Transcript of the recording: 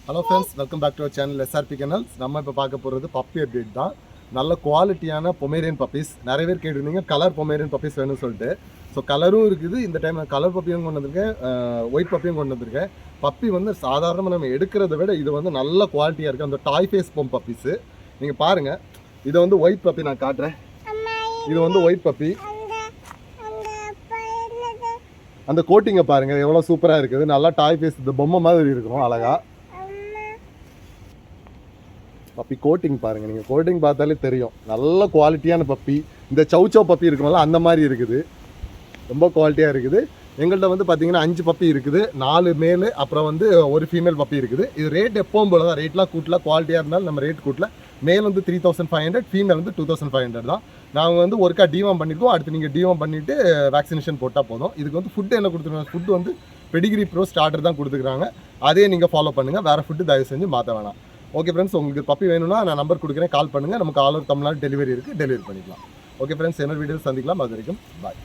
Hello friends, welcome back to our channel SRP kennels. நம்ம இப்போ பார்க்க போகிறது பப்பி அப்டேட் தான். நல்ல குவாலிட்டியான பொமேரியன் பப்பீஸ். நிறைய பேர் கேட்டிருந்தீங்க கலர் பொமேரியன் பப்பீஸ் வேணும்னு சொல்லிட்டு. ஸோ கலரும் இருக்குது. இந்த டைம் கலர் பப்பியும் கொண்டு வந்திருக்கேன், ஒயிட் பப்பியும் கொண்டு வந்திருக்கேன். பப்பி வந்து சாதாரணமாக நம்ம எடுக்கிறத விட இது வந்து நல்ல குவாலிட்டியாக இருக்குது. அந்த டாய் ஃபேஸ் பொம் பப்பீஸு நீங்கள் பாருங்கள். இதை வந்து ஒயிட் பப்பி நான் காட்டுறேன். இது வந்து ஒயிட் பப்பி. அந்த கோட்டிங்கை பாருங்கள் எவ்வளோ சூப்பராக இருக்குது. நல்லா டாய் ஃபேஸ், இந்த பொம்மை மாதிரி இருக்கும் அழகாக. பப்பி கோட்டிங் பாருங்கள், நீங்கள் கோட்டிங் பார்த்தாலே தெரியும் நல்ல குவாலிட்டியான பப்பி. இந்த சௌச்சோ பப்பி இருக்கும்போது அந்த மாதிரி இருக்குது, ரொம்ப குவாலிட்டியாக இருக்குது. எங்கள்கிட்ட வந்து பார்த்தீங்கன்னா 5 பப்பி இருக்குது, 4 மேலு, அப்புறம் வந்து ஒரு ஃபீமேல் பப்பி இருக்குது. இது ரேட் எப்பவும் போல தான், ரேட்லாம் கூட்டல, குவாலிட்டியாக இருந்தாலும் நம்ம ரேட் கூட்டல. மேல் வந்து 3500, ஃபீமேல் வந்து 2500 தான். நாங்கள் வந்து ஒருக்கா டிவார்ம் பண்ணியிருக்கோம். அடுத்து நீங்கள் டிவார்ம் பண்ணிவிட்டு வேக்சினேஷன் போட்டால் போதும். இதுக்கு வந்து ஃபுட்டு என்ன கொடுத்துருக்காங்க, ஃபுட்டு வந்து பெடிகிரி ப்ரோ ஸ்டார்டர் தான் கொடுத்துருக்காங்க. அதே நீங்கள் ஃபாலோ பண்ணுங்கள், வேறு ஃபுட்டு தயவு செஞ்சு மாற்ற வேணாம். ஓகே ஃப்ரெண்ட்ஸ், உங்களுக்கு பப்பி வேணும்னா நான் நம்பர் கொடுக்குறேன், கால் பண்ணுங்கள். நமக்கு ஆல் ஓவர் தமிழ்நாடு டெலிவரி இருக்குது, டெலிவரி பண்ணிக்கலாம். ஓகே ஃப்ரெண்ட்ஸ், என்ன வீடியோ சந்திக்கலாம். அது வரைக்கும் பாய்.